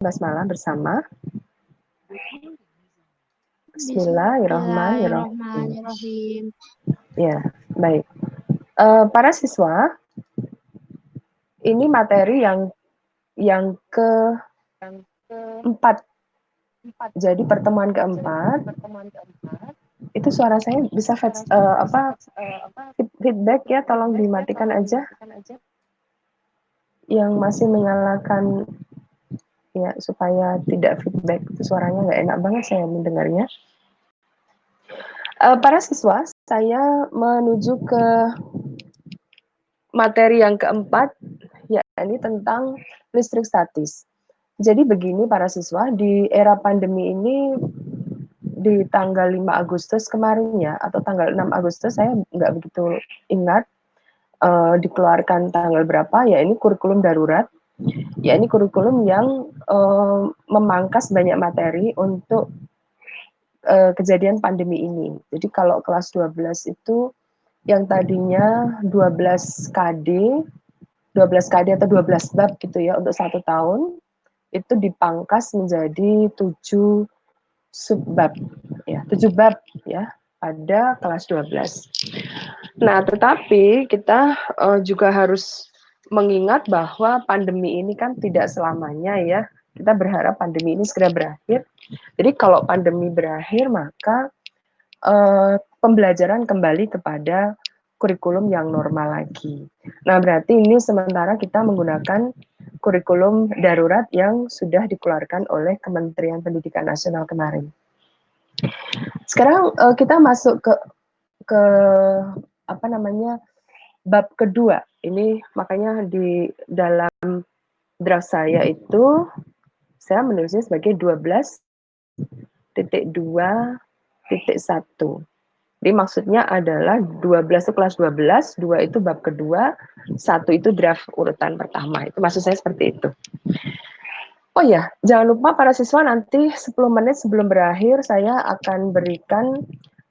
basmalah bersama. Bismillahirrahmanirrahim. Bismillahirrahmanirrahim. Ya, baik. Para siswa, ini materi yang keempat. Jadi pertemuan keempat. Itu suara saya bisa feedback ya, tolong dimatikan aja. Yang masih menyalakan ya supaya tidak feedback, itu suaranya nggak enak banget saya mendengarnya. Para siswa, saya menuju ke materi yang keempat, yakni tentang listrik statis. Jadi begini para siswa, di era pandemi ini di tanggal 5 Agustus kemarin ya, atau tanggal 6 Agustus, saya nggak begitu ingat dikeluarkan tanggal berapa, ya ini kurikulum darurat, ya ini kurikulum yang memangkas banyak materi untuk kejadian pandemi ini. Jadi kalau kelas 12 itu yang tadinya 12 KD, 12 KD atau 12 bab gitu ya untuk 1 tahun, itu dipangkas menjadi 7 subbab ya, 7 bab ya pada kelas 12. Nah, tetapi kita juga harus mengingat bahwa pandemi ini kan tidak selamanya ya. Kita berharap pandemi ini segera berakhir. Jadi kalau pandemi berakhir, maka pembelajaran kembali kepada kurikulum yang normal lagi. Nah, berarti ini sementara kita menggunakan kurikulum darurat yang sudah dikeluarkan oleh Kementerian Pendidikan Nasional kemarin. Sekarang kita masuk ke apa namanya bab kedua. Ini makanya di dalam draft saya itu saya menulisnya sebagai 12.2.1. Jadi maksudnya adalah 12 itu kelas 12, 2 itu bab kedua, 1 itu draft urutan pertama. Itu maksud saya seperti itu. Oh ya, jangan lupa para siswa nanti 10 menit sebelum berakhir saya akan berikan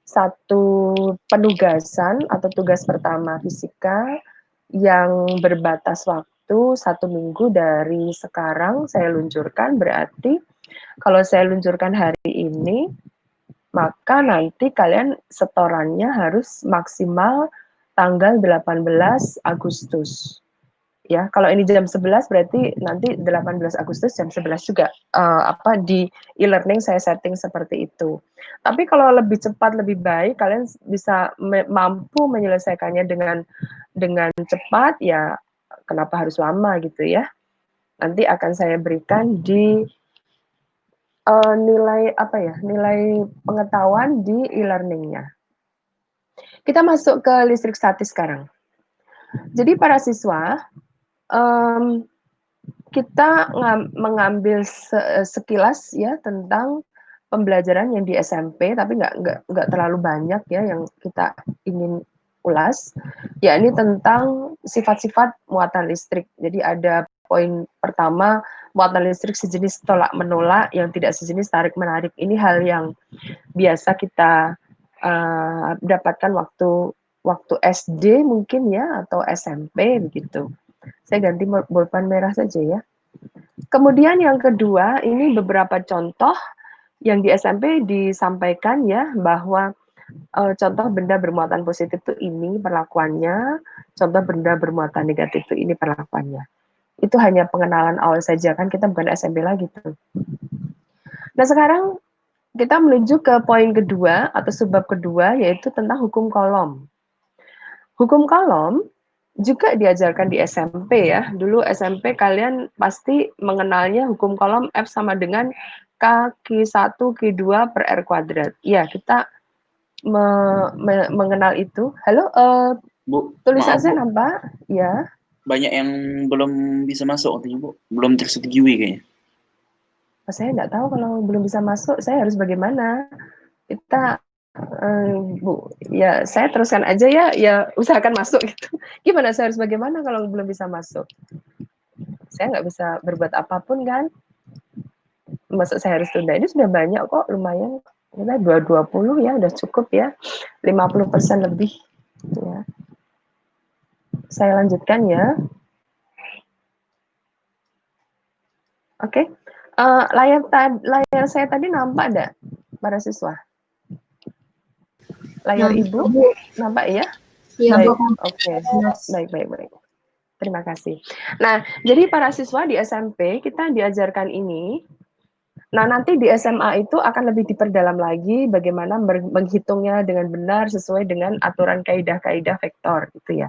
satu penugasan atau tugas pertama fisika yang berbatas waktu 1 minggu dari sekarang saya luncurkan. Berarti kalau saya luncurkan hari ini, maka nanti kalian setorannya harus maksimal tanggal 18 Agustus. Ya, kalau ini jam 11 berarti nanti 18 Agustus jam 11 juga di e-learning saya setting seperti itu. Tapi kalau lebih cepat lebih baik kalian bisa mampu menyelesaikannya dengan cepat ya, kenapa harus lama gitu ya. Nanti akan saya berikan di nilai pengetahuan di e-learningnya. Kita masuk ke listrik statis sekarang. Jadi para siswa, kita mengambil sekilas ya tentang pembelajaran yang di SMP, tapi nggak terlalu banyak ya yang kita ingin ulas, yakni tentang sifat-sifat muatan listrik. Jadi ada poin pertama, muatan listrik sejenis tolak menolak, yang tidak sejenis tarik menarik. Ini hal yang biasa kita dapatkan waktu SD mungkin ya, atau SMP begitu. Saya ganti bolpen merah saja ya. Kemudian yang kedua, ini beberapa contoh yang di SMP disampaikan ya, bahwa contoh benda bermuatan positif itu ini perlakuannya, contoh benda bermuatan negatif itu ini perlakuannya. Itu hanya pengenalan awal saja, kan kita bukan SMP lagi tuh. Nah sekarang kita menuju ke poin kedua atau subbab kedua, yaitu tentang hukum Coulomb. Hukum Coulomb juga diajarkan di SMP ya. Dulu SMP kalian pasti mengenalnya hukum Coulomb F sama dengan K Q1 Q2 per R kuadrat. Ya, kita mengenal itu. Halo, Bu, tulisan maaf, saya Bu. nampak? Ya. Banyak yang belum bisa masuk, Bu. Belum tersetujui kayaknya. Saya nggak tahu kalau belum bisa masuk, saya harus bagaimana? Kita Bu, ya saya teruskan aja ya usahakan masuk gitu. Gimana saya harus bagaimana kalau belum bisa masuk? Saya nggak bisa berbuat apapun kan? Masa saya harus tunda? Ini sudah banyak kok, lumayan. Kita 220 ya, udah cukup ya. 50% lebih. Ya. Saya lanjutkan ya. Oke. Layar saya tadi nampak enggak, para siswa? Layar Nampak, Ibu Bu. nampak ya? Iya, Baik, Bu. oke. Baik. Terima kasih. Nah, jadi para siswa di SMP kita diajarkan ini. Nah, nanti di SMA itu akan lebih diperdalam lagi bagaimana menghitungnya dengan benar sesuai dengan aturan kaidah-kaidah vektor gitu ya.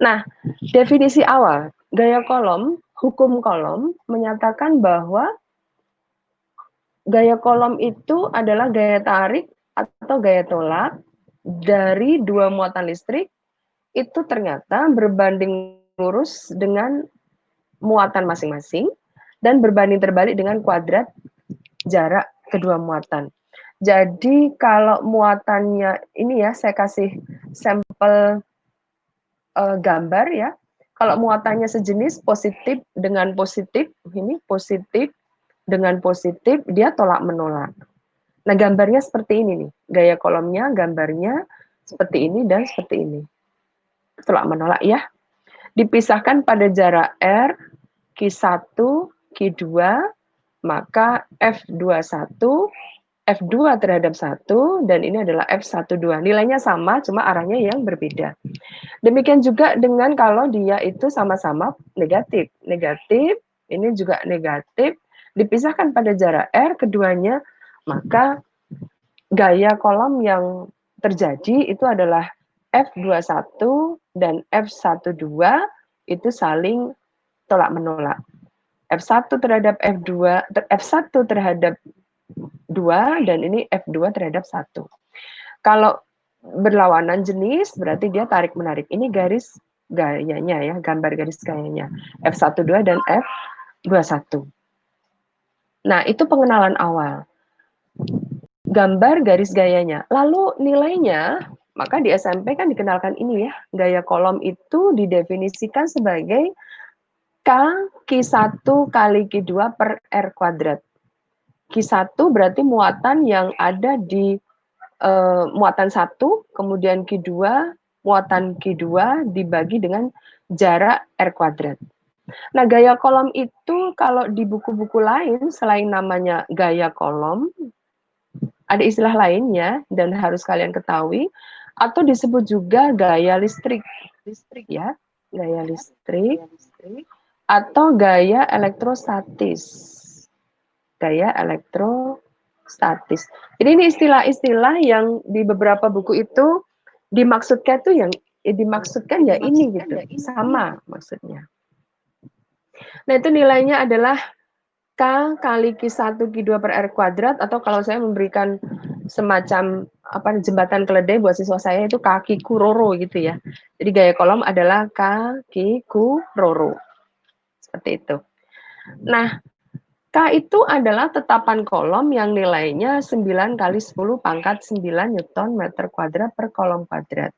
Nah, definisi awal gaya kolom, hukum kolom menyatakan bahwa gaya kolom itu adalah gaya tarik atau gaya tolak dari dua muatan listrik itu ternyata berbanding lurus dengan muatan masing-masing dan berbanding terbalik dengan kuadrat jarak kedua muatan. Jadi kalau muatannya ini ya, saya kasih sampel gambar ya. Kalau muatannya sejenis positif dengan positif, ini positif dengan positif, dia tolak menolak. Nah, gambarnya seperti ini nih. Gaya kolomnya, gambarnya seperti ini dan seperti ini. Tolak menolak ya. Dipisahkan pada jarak R, Q1, Q2, maka F21, F2 terhadap 1, dan ini adalah F12. Nilainya sama, cuma arahnya yang berbeda. Demikian juga dengan kalau dia itu sama-sama negatif. Negatif, ini juga negatif, dipisahkan pada jarak R, keduanya, maka gaya kolom yang terjadi itu adalah F21 dan F12 itu saling tolak menolak. F1 terhadap F2, F1 terhadap 2, dan ini F2 terhadap 1. Kalau berlawanan jenis, berarti dia tarik-menarik. Ini garis gayanya ya, gambar garis gayanya. F12 dan F21. Nah, itu pengenalan awal. Gambar garis gayanya. Lalu nilainya, maka di SMP kan dikenalkan ini ya, gaya kolom itu didefinisikan sebagai K Q1 kali Q2 per R kuadrat. Q1 berarti muatan yang ada di muatan 1, kemudian Q2, muatan Q2 dibagi dengan jarak R kuadrat. Nah, gaya kolom itu kalau di buku-buku lain, selain namanya gaya kolom, ada istilah lainnya dan harus kalian ketahui, atau disebut juga gaya listrik, ya, gaya listrik, atau gaya elektrostatis. Gaya elektrostatis. Jadi ini istilah-istilah yang di beberapa buku itu dimaksudkan ya ini gitu, sama maksudnya. Nah, itu nilainya adalah K kali Q1 Q2 per R kuadrat, atau kalau saya memberikan semacam jembatan keledai buat siswa saya itu kaki kuroro gitu ya. Jadi gaya kolom adalah kaki kuroro. Seperti itu. Nah, K itu adalah tetapan kolom yang nilainya 9 kali 10 pangkat 9 Newton meter kuadrat per kolom kuadrat.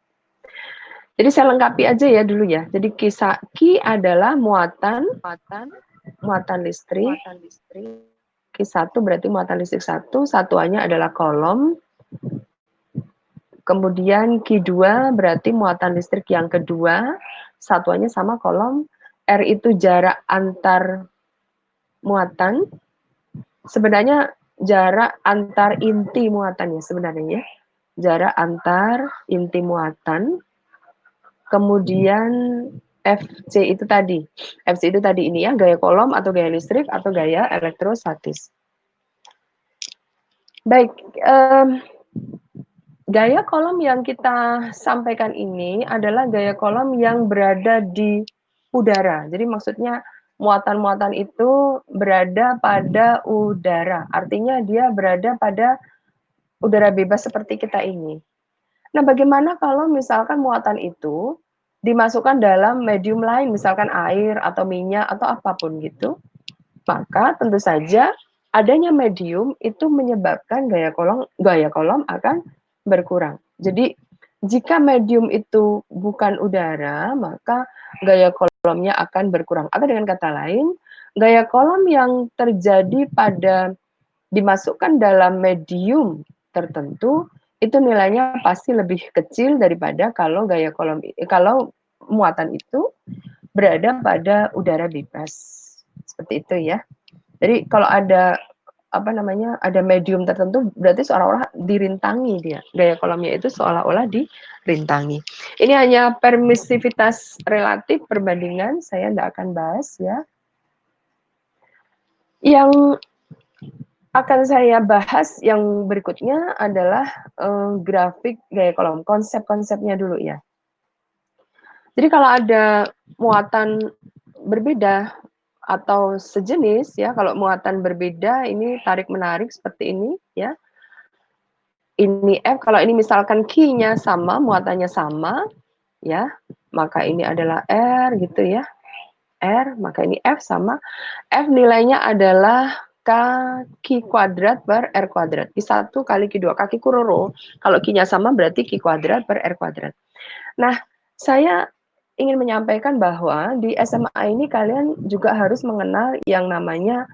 Jadi saya lengkapi aja ya dulu ya. Jadi Q adalah muatan listrik. Q1 berarti muatan listrik 1, satuannya adalah kolom. Kemudian Q2 berarti muatan listrik yang kedua, satuannya sama kolom. R itu jarak antar muatan. Sebenarnya jarak antar inti muatannya sebenarnya. Jarak antar inti muatan. Kemudian FC itu tadi. FC itu tadi ini ya, gaya kolom atau gaya listrik atau gaya elektrostatis. Baik, gaya kolom yang kita sampaikan ini adalah gaya kolom yang berada di udara. Jadi maksudnya muatan-muatan itu berada pada udara. Artinya dia berada pada udara bebas seperti kita ini. Nah, bagaimana kalau misalkan muatan itu dimasukkan dalam medium lain, misalkan air atau minyak atau apapun gitu? Maka tentu saja adanya medium itu menyebabkan gaya kolom akan berkurang. Jadi jika medium itu bukan udara, maka gaya kolomnya akan berkurang. Atau dengan kata lain, gaya kolom yang terjadi pada dimasukkan dalam medium tertentu itu nilainya pasti lebih kecil daripada kalau kalau muatan itu berada pada udara bebas. Seperti itu ya. Jadi kalau ada ada medium tertentu berarti seolah-olah dirintangi dia. Gaya kolomnya itu seolah-olah dirintangi. Ini hanya permisivitas relatif perbandingan, saya tidak akan bahas ya. Yang akan saya bahas yang berikutnya adalah grafik gaya kolom, konsep-konsepnya dulu ya. Jadi kalau ada muatan berbeda atau sejenis ya, kalau muatan berbeda ini tarik-menarik seperti ini ya. Ini F, kalau ini misalkan key-nya sama, muatannya sama ya, maka ini adalah R gitu ya. R, maka ini F sama. F nilainya adalah Q kuadrat per R kuadrat. Q1 kali Q2, kaki kuroro. Kalau Q-nya sama berarti Q kuadrat per R kuadrat. Nah, saya ingin menyampaikan bahwa di SMA ini kalian juga harus mengenal yang namanya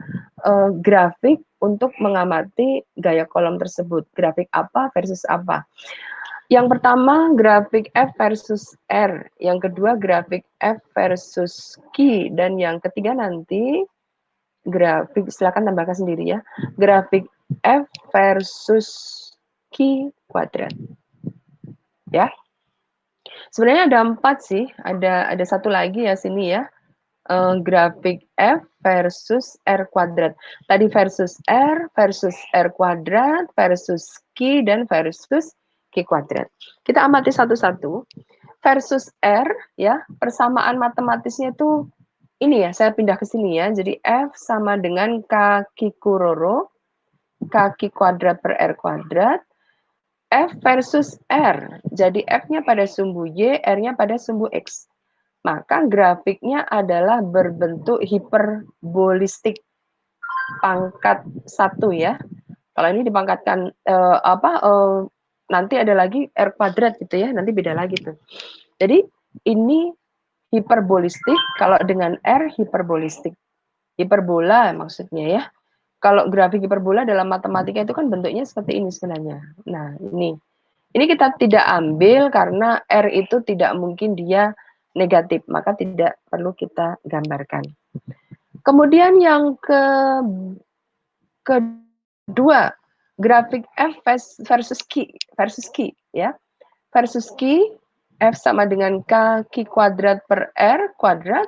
grafik untuk mengamati gaya kolom tersebut. Grafik apa versus apa. Yang pertama grafik F versus R, yang kedua grafik F versus Q, dan yang ketiga nanti grafik, silakan tambahkan sendiri ya, grafik F versus Q kuadrat. Ya. Sebenarnya ada 4 sih, ada satu lagi ya sini ya. Grafik F versus R kuadrat. Tadi versus R kuadrat, versus Q, dan versus Q kuadrat. Kita amati satu-satu. Versus R, ya, persamaan matematisnya itu ini ya, saya pindah ke sini ya. Jadi F sama dengan kaki kuroro, kaki kuadrat per R kuadrat, F versus R. Jadi F-nya pada sumbu Y, R-nya pada sumbu X. Maka grafiknya adalah berbentuk hiperbolistik pangkat 1 ya. Kalau ini dipangkatkan nanti ada lagi R kuadrat gitu ya, nanti beda lagi tuh. Jadi ini hiperbolistik, kalau dengan R hiperbolistik. Hiperbola maksudnya ya. Kalau grafik hiperbola dalam matematika itu kan bentuknya seperti ini sebenarnya. Nah, ini. Ini kita tidak ambil karena R itu tidak mungkin dia negatif, maka tidak perlu kita gambarkan. Kemudian yang kedua, grafik F versus Q ya. Versus Q, F sama dengan Q kuadrat per R kuadrat,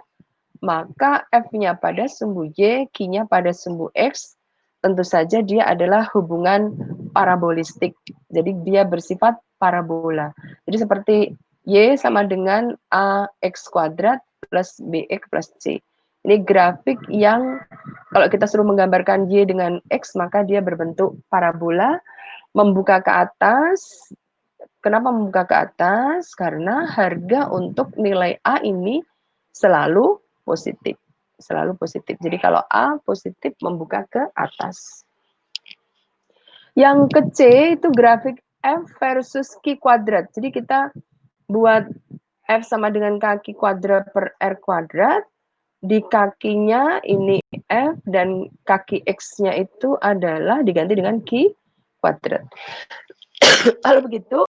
maka F-nya pada sumbu Y, Q-nya pada sumbu X, tentu saja dia adalah hubungan parabolistik. Jadi dia bersifat parabola. Jadi seperti Y sama dengan AX kuadrat plus BX plus C. Ini grafik yang kalau kita suruh menggambarkan Y dengan X, maka dia berbentuk parabola, membuka ke atas. Kenapa membuka ke atas? Karena harga untuk nilai A ini selalu positif. Selalu positif. Jadi kalau A positif, membuka ke atas. Yang ke C itu grafik F versus Q kuadrat. Jadi kita buat F sama dengan kaki kuadrat per R kuadrat. Di kakinya ini F dan kaki X-nya itu adalah diganti dengan Q kuadrat. Kalau begitu,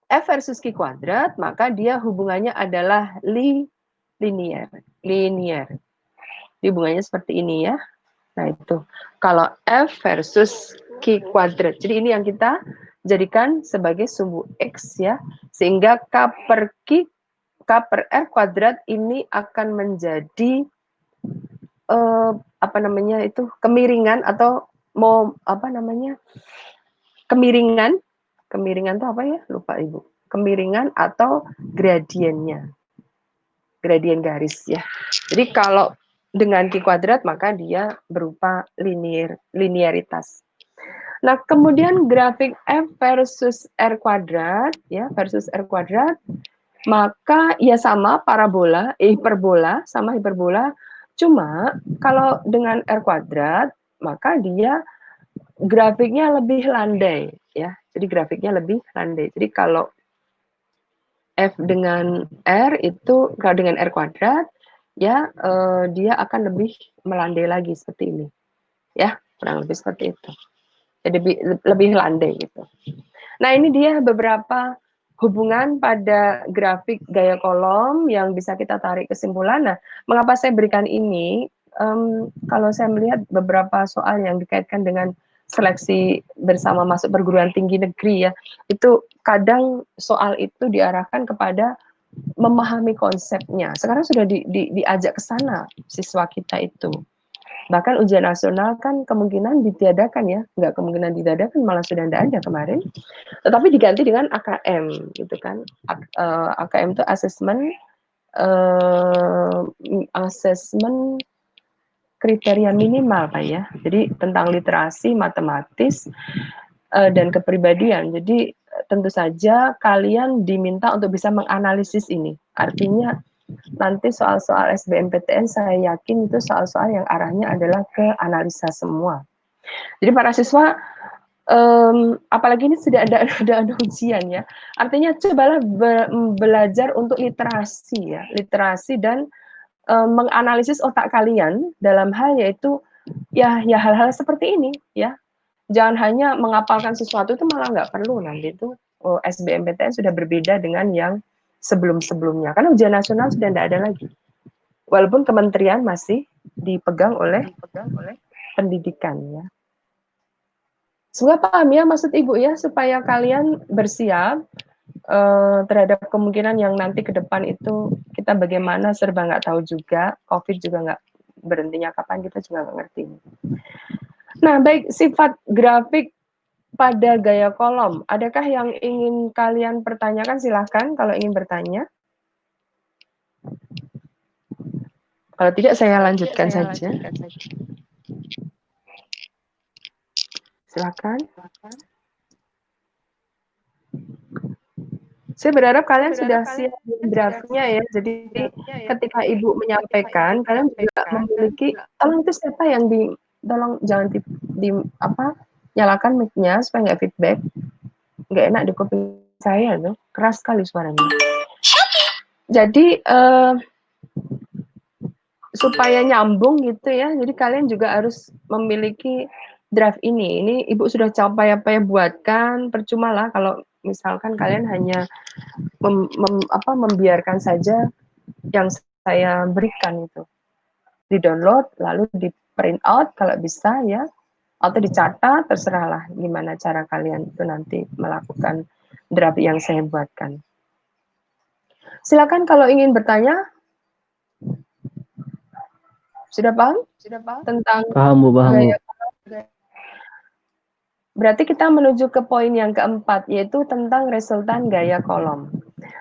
F versus Q kuadrat, maka dia hubungannya adalah linear. Hubungannya seperti ini ya. Nah itu, kalau F versus Q kuadrat. Jadi ini yang kita jadikan sebagai sumbu X ya. Sehingga K per Q, K per R kuadrat ini akan menjadi kemiringan atau kemiringan itu apa ya, lupa Ibu, kemiringan atau gradiennya, gradien garis ya. Jadi kalau dengan Q kuadrat maka dia berupa linearitas. Nah, kemudian grafik F versus R kuadrat ya, versus R kuadrat, maka ya sama parabola, hiperbola sama hiperbola. Cuma kalau dengan R kuadrat maka dia grafiknya lebih landai ya. Jadi grafiknya lebih landai. Jadi kalau F dengan R itu kalau dengan R kuadrat ya dia akan lebih melandai lagi seperti ini. Ya, kurang lebih seperti itu. Jadi lebih landai gitu. Nah, ini dia beberapa hubungan pada grafik gaya kolom yang bisa kita tarik kesimpulan. Nah, mengapa saya berikan ini kalau saya melihat beberapa soal yang dikaitkan dengan seleksi bersama masuk perguruan tinggi negeri ya, itu kadang soal itu diarahkan kepada memahami konsepnya. Sekarang sudah diajak ke sana siswa kita itu. Bahkan ujian nasional kan kemungkinan ditiadakan ya, nggak kemungkinan ditiadakan, malah sudah tidak ada kemarin. Tetapi diganti dengan AKM gitu kan. AKM itu asesmen kriteria minimal Pak ya. Jadi tentang literasi, matematis, dan kepribadian. Jadi tentu saja kalian diminta untuk bisa menganalisis ini. Artinya nanti soal-soal SBMPTN saya yakin itu soal-soal yang arahnya adalah ke analisa semua. Jadi para siswa, apalagi ini sudah ada ujian ya. Artinya cobalah belajar untuk literasi ya, literasi dan menganalisis otak kalian dalam hal yaitu ya hal-hal seperti ini ya. Jangan hanya menghafalkan sesuatu itu malah nggak perlu nanti itu SBMPTN sudah berbeda dengan yang sebelum-sebelumnya karena ujian nasional sudah tidak ada lagi. Walaupun kementerian masih dipegang oleh pendidikan ya. Semoga paham ya maksud Ibu ya supaya kalian bersiap terhadap kemungkinan yang nanti ke depan itu kita bagaimana serba nggak tahu juga, COVID juga nggak berhentinya kapan kita juga nggak ngerti. Nah, baik sifat grafik pada gaya kolom, adakah yang ingin kalian pertanyakan? Silahkan kalau ingin bertanya. Kalau tidak saya lanjutkan saja. Silahkan. Saya berharap kalian sudah siap draftnya ya. Jadi ketika Ibu menyampaikan, kalian juga memiliki. Tolong itu siapa yang tolong jangan nyalakan mic-nya supaya nggak feedback. Nggak enak di kuping saya tuh, keras sekali suaranya. Jadi supaya nyambung gitu ya. Jadi kalian juga harus memiliki draft ini. Ini Ibu sudah capai buatkan, percuma lah kalau misalkan kalian hanya membiarkan saja yang saya berikan itu. Di-download lalu di-print out kalau bisa ya, atau dicatat, terserahlah gimana cara kalian itu nanti melakukan draft yang saya buatkan. Silakan kalau ingin bertanya. Sudah paham? Tentang paham Bu, gaya kolom. Berarti kita menuju ke poin yang keempat, yaitu tentang resultan gaya kolom.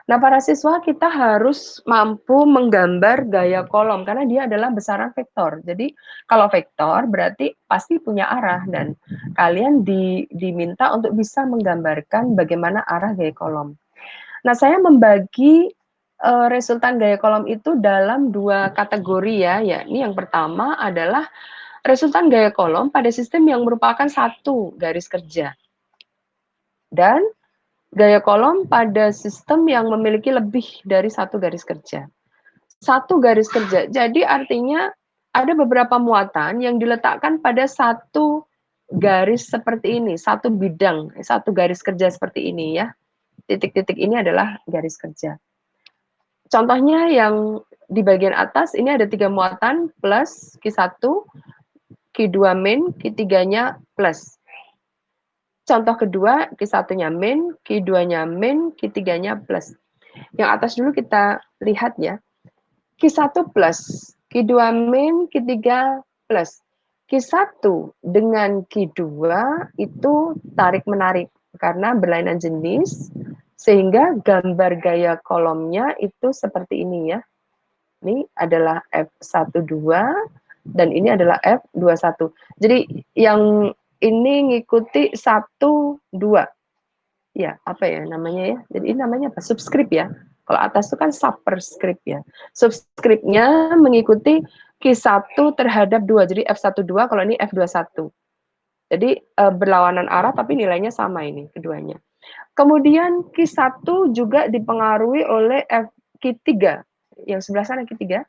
Nah, para siswa kita harus mampu menggambar gaya kolom, karena dia adalah besaran vektor. Jadi, kalau vektor berarti pasti punya arah, dan kalian diminta untuk bisa menggambarkan bagaimana arah gaya kolom. Nah, saya membagi resultan gaya kolom itu dalam dua kategori ya. Yakni yang pertama adalah resultan gaya kolom pada sistem yang merupakan satu garis kerja. Dan gaya kolom pada sistem yang memiliki lebih dari satu garis kerja. Satu garis kerja. Jadi artinya ada beberapa muatan yang diletakkan pada satu garis seperti ini, satu bidang, satu garis kerja seperti ini ya. Titik-titik ini adalah garis kerja. Contohnya yang di bagian atas ini ada 3 muatan plus Q1, Q2 min, Q3-nya plus. Contoh kedua, Q1-nya min, Q2-nya min, Q3-nya plus. Yang atas dulu kita lihat ya. Q1 plus, Q2 min, Q3 plus. Q1 dengan Q2 itu tarik-menarik karena berlainan jenis, sehingga gambar gaya kolomnya itu seperti ini ya. Ini adalah F12 dan ini adalah F21. Jadi yang ini ngikuti 1, 2. Ya, apa ya namanya ya? Jadi ini namanya apa? Subscript ya. Kalau atas itu kan superscript ya. Subscriptnya mengikuti Q1 terhadap 2. Jadi F12, kalau ini F21. Jadi berlawanan arah tapi nilainya sama ini keduanya. Kemudian Q1 juga dipengaruhi oleh Q3. Yang sebelah sana Q3.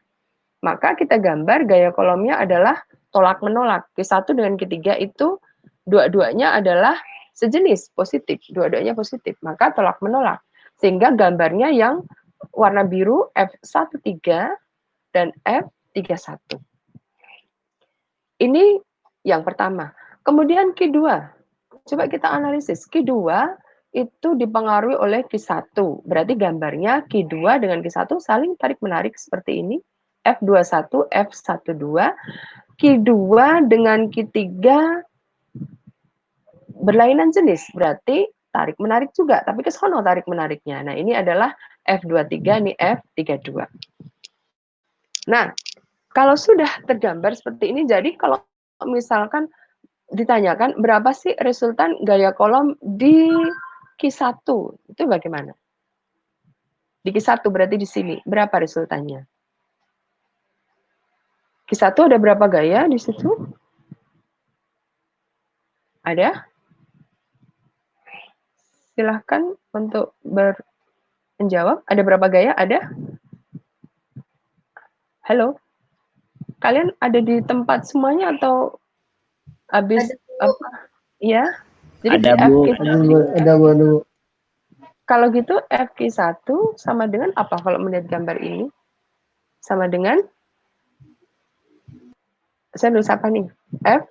Maka kita gambar gaya kolomnya adalah tolak-menolak. Q1 dengan Q3 itu dua-duanya adalah sejenis, positif. Dua-duanya positif. Maka tolak-menolak. Sehingga gambarnya yang warna biru F13 dan F31. Ini yang pertama. Kemudian Q2. Coba kita analisis. Q2 itu dipengaruhi oleh Q1. Berarti gambarnya Q2 dengan Q1 saling tarik-menarik seperti ini. F21, F12. Q2 dengan Q3 berlainan jenis. Berarti tarik-menarik juga. Tapi ke sono tarik-menariknya. Nah, ini adalah F23, ini F32. Nah, kalau sudah tergambar seperti ini, jadi kalau misalkan ditanyakan berapa sih resultan gaya kolom di Q1, itu bagaimana? Di Q1 berarti di sini, berapa resultannya? Q1 ada berapa gaya di situ? Ada? Silahkan untuk menjawab. Ada berapa gaya? Ada? Halo? Kalian ada di tempat semuanya atau habis apa? Ya. Jadi Ada Bu. Ada Bu. Kalau gitu FQ1 sama dengan apa kalau melihat gambar ini? Sama dengan saya nulis apa nih? F.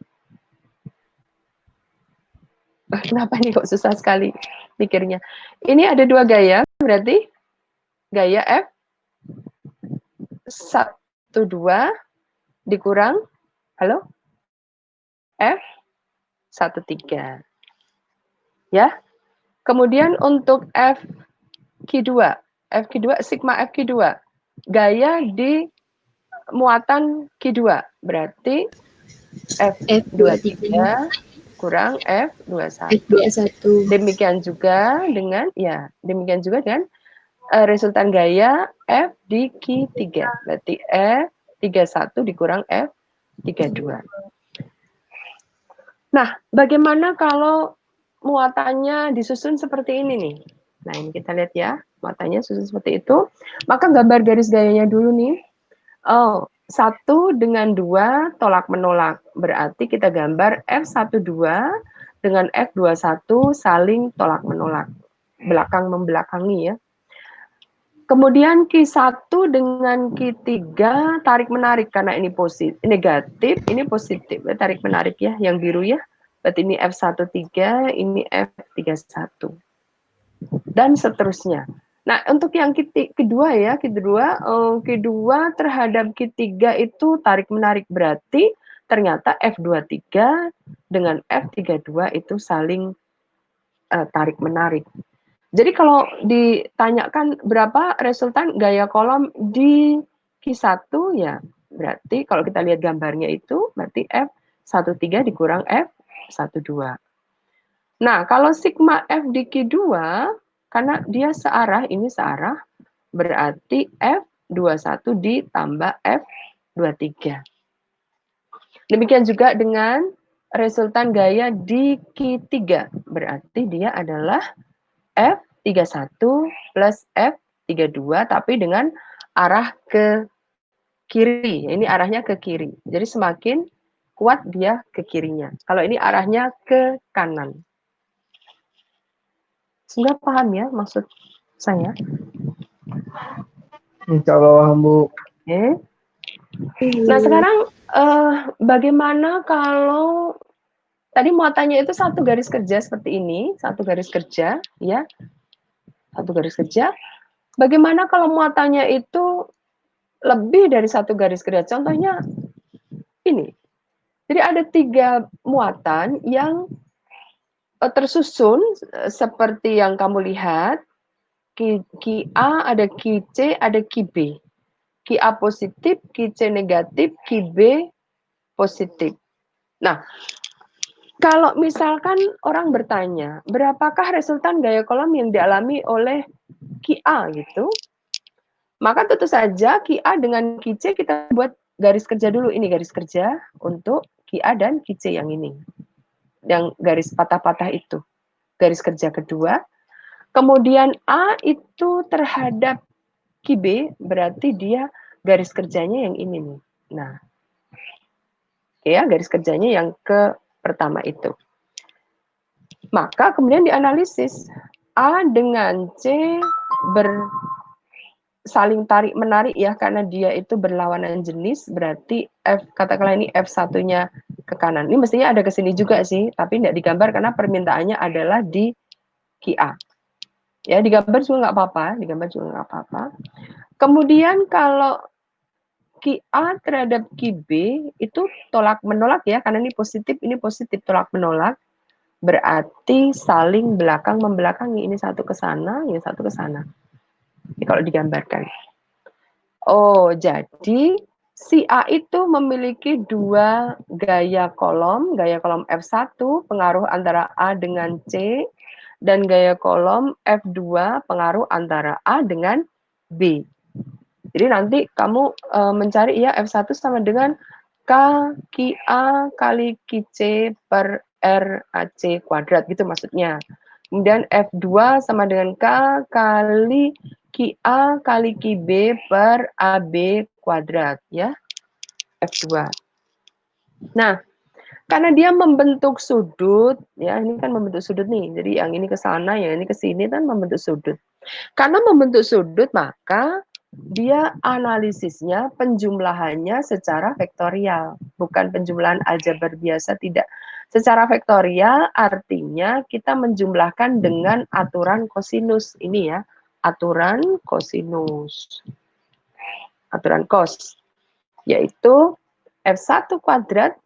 Kenapa nih kok susah sekali mikirnya? Ini ada dua gaya, berarti gaya F 12 dikurang, halo? F 13. Ya. Kemudian untuk FQ2, sigma FQ2, gaya di muatan Q2, berarti F23 kurang F21. Demikian juga dengan resultan gaya F di Q3. Berarti F31 dikurang F32. Nah, bagaimana kalau muatannya disusun seperti ini nih? Nah, ini kita lihat ya, muatannya susun seperti itu. Maka gambar garis gayanya dulu nih. Oh, 1 dengan 2 tolak menolak. Berarti kita gambar F12 dengan F21 saling tolak menolak. Belakang membelakangi ya. Kemudian Q1 dengan Q3 tarik menarik karena ini positif, negatif, ini positif, tarik menarik ya, yang biru ya. Berarti ini F13, ini F31. Dan seterusnya. Nah, untuk yang kedua ya, kedua terhadap Q3 itu tarik menarik, berarti ternyata F23 dengan F32 itu saling tarik menarik. Jadi kalau ditanyakan berapa resultan gaya kolom di Q1 ya, berarti kalau kita lihat gambarnya itu berarti F13 dikurang F12. Nah, kalau sigma F di Q2 karena dia searah, ini searah, berarti F21 ditambah F23. Demikian juga dengan resultan gaya di Q3, berarti dia adalah F31 plus F32, tapi dengan arah ke kiri. Ini arahnya ke kiri. Jadi semakin kuat dia ke kirinya. Kalau ini arahnya ke kanan. Sudah paham ya maksud saya? Insya Allah, Bu. Oke. Nah, sekarang bagaimana kalau tadi muatannya itu satu garis kerja seperti ini, satu garis kerja, ya. Satu garis kerja. Bagaimana kalau muatannya itu lebih dari satu garis kerja? Contohnya ini. Jadi ada 3 muatan yang tersusun seperti yang kamu lihat. Ki A, ada Ki C, ada Ki B. Ki A positif, Ki C negatif, Ki B positif. Nah, kalau misalkan orang bertanya, berapakah resultan gaya kolom yang dialami oleh Ki A gitu? Maka tentu saja Ki A dengan Ki C kita buat garis kerja dulu. Ini garis kerja untuk Ki A dan Ki C yang ini. Yang garis patah-patah itu. Garis kerja kedua. Kemudian A itu terhadap Ki B, berarti dia garis kerjanya yang ini nih. Nah, ya garis kerjanya yang ke pertama itu. Maka kemudian dianalisis A dengan C saling tarik-menarik ya, karena dia itu berlawanan jenis, berarti katakanlah ini F1-nya ke kanan. Ini mestinya ada ke sini juga sih, tapi tidak digambar karena permintaannya adalah di QA. Ya, digambar juga nggak apa-apa, Kemudian kalau QA terhadap QB itu tolak-menolak ya, karena ini positif tolak-menolak. Berarti saling belakang membelakangi, ini satu ke sana, ini satu ke sana. Ini kalau digambarkan. Oh, jadi si A itu memiliki dua gaya kolom F1 pengaruh antara A dengan C, dan gaya kolom F2 pengaruh antara A dengan B. Jadi nanti kamu mencari ya F1 sama dengan K QA kali QC per RAC kuadrat gitu maksudnya. Kemudian F2 sama dengan K kali QA kali QB per AB kuadrat ya. F2. Nah, karena dia membentuk sudut, ya ini kan membentuk sudut nih. Jadi yang ini ke sana, yang ini ke sini kan membentuk sudut. Karena membentuk sudut, maka dia analisisnya penjumlahannya secara vektorial, bukan penjumlahan aljabar biasa, tidak. Secara vektorial artinya kita menjumlahkan dengan aturan kosinus. Ini ya, aturan kosinus. Aturan cos, yaitu F1 kuadrat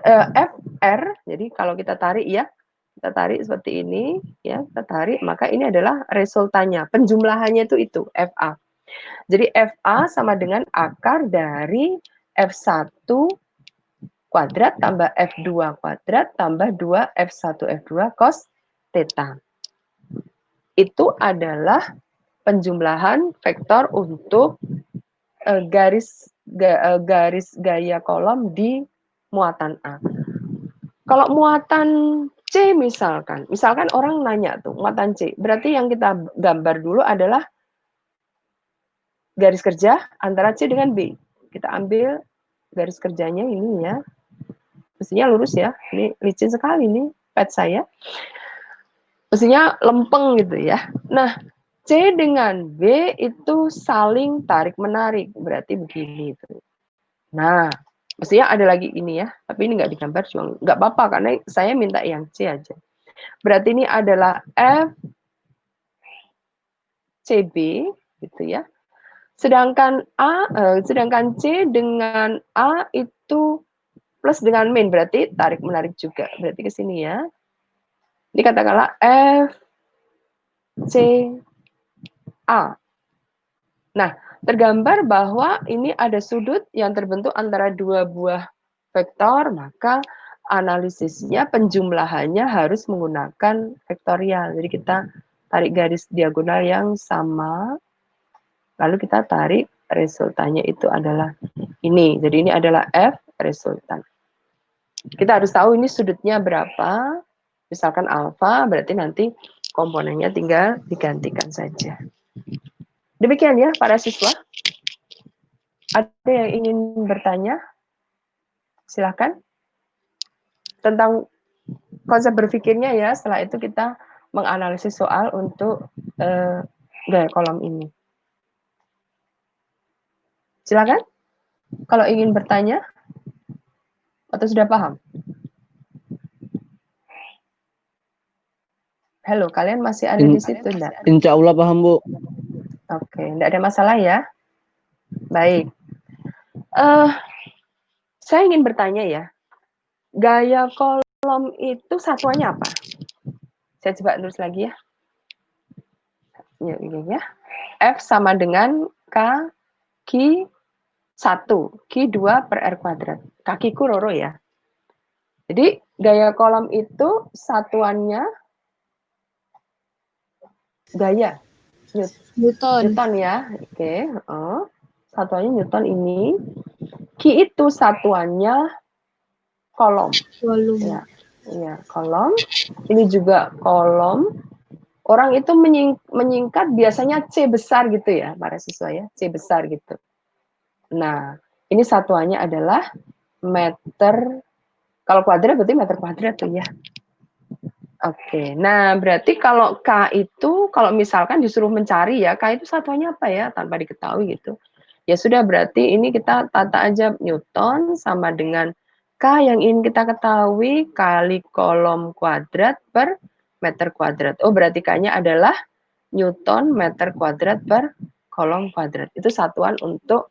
FR, jadi kalau kita tarik ya, kita tarik seperti ini, ya, kita tarik, maka ini adalah resultannya, penjumlahannya itu FA. Jadi FA sama dengan akar dari F1 kuadrat tambah F2 kuadrat tambah 2 F1 F2 cos theta. Itu adalah penjumlahan vektor untuk garis gaya kolom di muatan A. Kalau muatan C misalkan orang nanya tuh muatan C, berarti yang kita gambar dulu adalah garis kerja antara C dengan B. Kita ambil garis kerjanya ini ya, mestinya lurus ya, ini licin sekali nih pet saya, mestinya lempeng gitu ya. Nah, C dengan B itu saling tarik-menarik, berarti begini. Nah, mestinya ada lagi ini ya, tapi ini nggak digambar, cuma nggak apa-apa, karena saya minta yang C aja. Berarti ini adalah FCB, gitu ya. Sedangkan sedangkan C dengan A itu plus dengan min, berarti tarik-menarik juga. Berarti ke sini ya. Ini katakanlah FCA. Nah, tergambar bahwa ini ada sudut yang terbentuk antara dua buah vektor, maka analisisnya penjumlahannya harus menggunakan vektorial. Jadi kita tarik garis diagonal yang sama, lalu kita tarik resultannya itu adalah ini. Jadi ini adalah F resultan. Kita harus tahu ini sudutnya berapa, misalkan alfa, berarti nanti komponennya tinggal digantikan saja. Demikian ya para siswa. Ada yang ingin bertanya? Silakan. Tentang konsep berpikirnya ya, setelah itu kita menganalisis soal untuk gaya kolom ini. Silakan. Kalau ingin bertanya atau sudah paham? Halo, kalian masih ada di situ enggak? Insya Allah paham, Bu. Oke, enggak ada masalah ya. Baik. Saya ingin bertanya ya, gaya kolom itu satuannya apa? Saya coba tulis lagi ya. Ya. F sama dengan K Q 1, Q2 per R kuadrat. Kakiku roro ya. Jadi gaya kolom itu satuannya gaya. Newton ya. Oke. Satuannya Newton ini. Q itu satuannya kolom. Ya, kolom. Ini juga kolom. Orang itu menyingkat biasanya C besar gitu ya, para siswa ya. C besar gitu. Nah, ini satuannya adalah meter. Kalau kuadrat berarti meter kuadrat tuh ya. Oke, nah berarti kalau K itu, kalau misalkan disuruh mencari ya, K itu satuannya apa ya, tanpa diketahui gitu. Ya sudah, berarti ini kita tata aja Newton sama dengan K yang ingin kita ketahui kali kolom kuadrat per meter kuadrat. Oh, berarti K-nya adalah Newton meter kuadrat per kolom kuadrat. Itu satuan untuk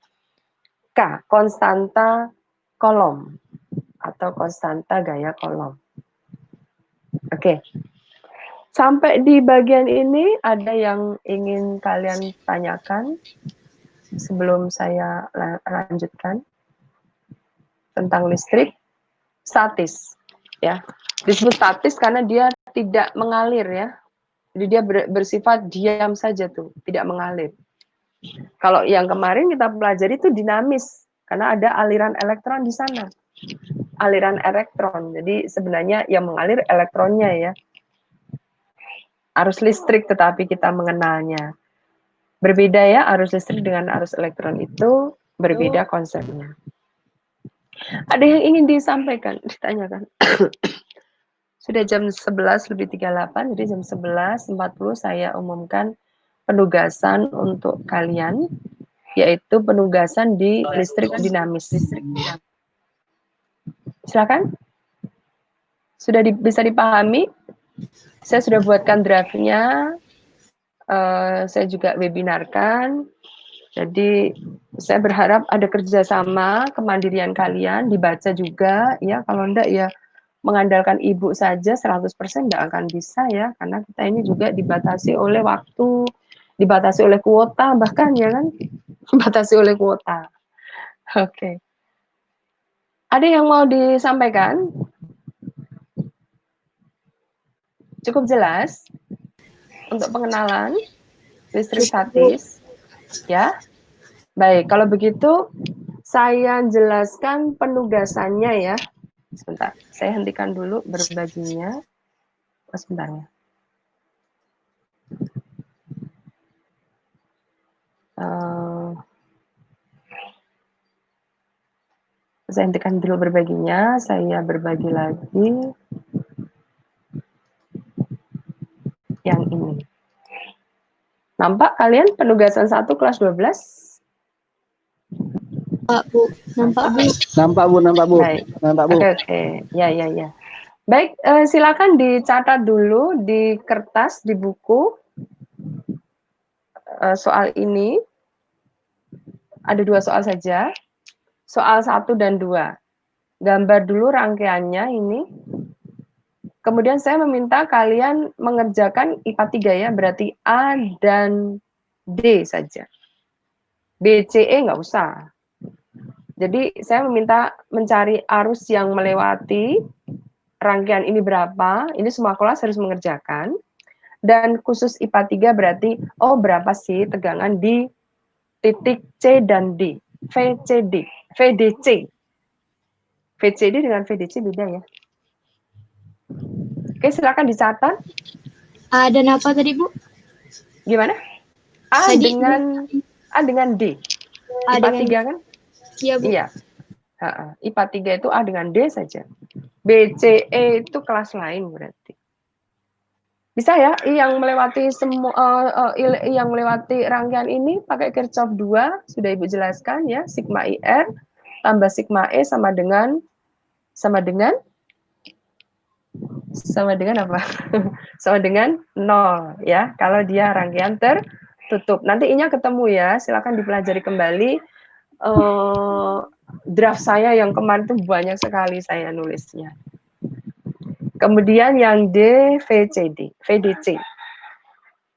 K, konstanta kolom atau konstanta gaya kolom. Oke. Sampai di bagian ini ada yang ingin kalian tanyakan sebelum saya lanjutkan tentang listrik statis ya. Disebut statis karena dia tidak mengalir ya. Jadi dia bersifat diam saja tuh, tidak mengalir. Kalau yang kemarin kita pelajari itu dinamis karena ada aliran elektron di sana. Aliran elektron. Jadi sebenarnya yang mengalir elektronnya ya. Arus listrik tetapi kita mengenalnya. Berbeda ya, arus listrik dengan arus elektron itu berbeda konsepnya. Ada yang ingin disampaikan, ditanyakan? Sudah jam 11 lebih 38, jadi jam 11.40 saya umumkan penugasan untuk kalian, yaitu penugasan di listrik dinamis. Silakan. Sudah bisa dipahami? Saya sudah buatkan draftnya, saya juga webinarkan. Jadi saya berharap ada kerjasama, kemandirian kalian, dibaca juga, ya kalau enggak ya mengandalkan ibu saja 100% enggak akan bisa ya, karena kita ini juga dibatasi oleh waktu, dibatasi oleh kuota bahkan ya kan, dibatasi oleh kuota. Oke. Ada yang mau disampaikan? Cukup jelas untuk pengenalan listrik statis, ya. Baik, kalau begitu saya jelaskan penugasannya ya. Sebentar, saya hentikan dulu berbaginya. Oh, sebentar ya. Saya hentikan dulu berbaginya, saya berbagi lagi yang ini. Nampak kalian penugasan 1 kelas 12? Pak, Bu. Nampak, Bu. Nampak, Bu. Nampak, Bu. Baik. Nampak, Bu. Oke. Ya, ya, ya. Baik, silakan dicatat dulu di kertas, di buku soal ini. Ada 2 soal saja. Soal 1 dan 2. Gambar dulu rangkaiannya ini. Kemudian saya meminta kalian mengerjakan IPA 3 ya, berarti A dan D saja. B, C, E nggak usah. Jadi saya meminta mencari arus yang melewati rangkaian ini berapa, ini semua kelas harus mengerjakan. Dan khusus IPA 3 berarti, oh berapa sih tegangan di titik C dan D, VCD, VDC. VCD dengan VDC beda ya. Oke, silakan dicatat. A dan apa tadi, Bu? Gimana? A Tadi, dengan D. A IPA dengan 3 kan? Iya, Bu. Iya. IPA 3 itu A dengan D saja. B, C, E itu kelas lain berarti. Bisa ya, yang melewati semua yang melewati rangkaian ini pakai Kirchhoff 2, sudah Ibu jelaskan ya, sigma IR tambah sigma E sama dengan apa? Sama dengan 0 ya, kalau dia rangkaian tertutup. Nanti I-nya ketemu ya, silakan dipelajari kembali. Draft saya yang kemarin itu banyak sekali saya nulisnya. Kemudian yang D, VDC.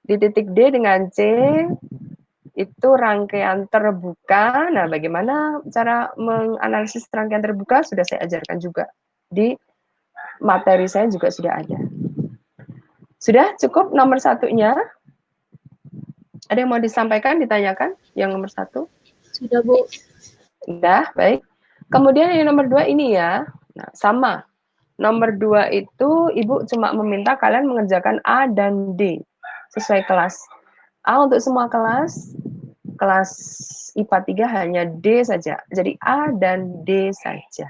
Di titik D dengan C, itu rangkaian terbuka. Nah, bagaimana cara menganalisis rangkaian terbuka sudah saya ajarkan juga. Di materi saya juga sudah ada. Sudah cukup nomor 1-nya? Ada yang mau disampaikan, ditanyakan? Yang nomor 1? Sudah, Bu. Sudah, baik. Kemudian yang nomor 2 ini ya. Nah, sama. Nomor 2 itu Ibu cuma meminta kalian mengerjakan A dan D sesuai kelas. A untuk semua kelas IPA 3 hanya D saja. Jadi A dan D saja.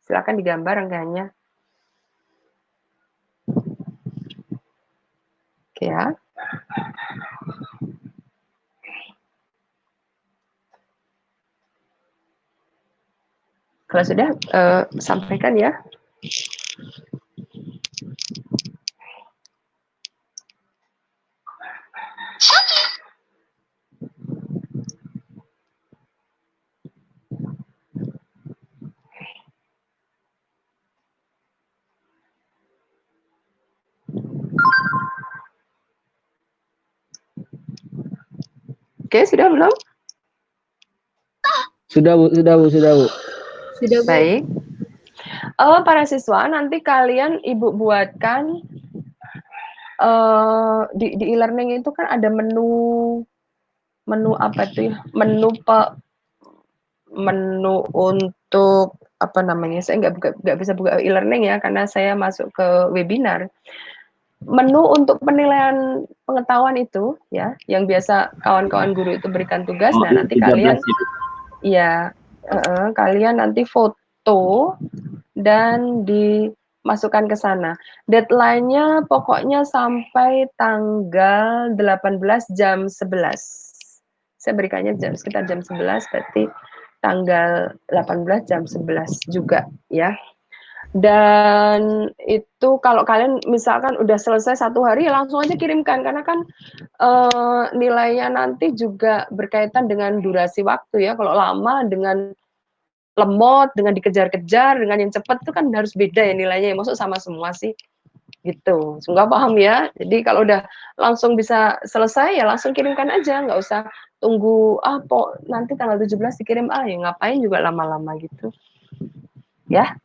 Silakan digambar rangkaiannya. ya. Kalau sudah, sampaikan ya. Oke, sudah belum? Sudah Bu, sudah Bu, sudah Bu. Sudah, Bu. Baik. Para siswa, nanti kalian Ibu buatkan di e-learning itu kan ada menu apa tuh ya? Menu untuk apa namanya? Saya nggak bisa buka e-learning ya karena saya masuk ke webinar. Menu untuk penilaian pengetahuan itu ya, yang biasa kawan-kawan guru itu berikan tugas. Nah, nanti 13 kalian itu. ya kalian nanti foto dan dimasukkan ke sana. Deadline-nya pokoknya sampai tanggal 18 jam 11. Saya berikannya sekitar jam 11, berarti tanggal 18 jam 11 juga ya. Dan itu kalau kalian misalkan udah selesai 1 hari ya langsung aja kirimkan karena kan nilainya nanti juga berkaitan dengan durasi waktu ya. Kalau lama dengan lemot, dengan dikejar-kejar, dengan yang cepat itu kan harus beda ya nilainya. Maksud sama semua sih gitu. Semoga paham ya. Jadi kalau udah langsung bisa selesai ya langsung kirimkan aja, nggak usah tunggu nanti tanggal 17 dikirim ya ngapain juga lama-lama gitu. Ya.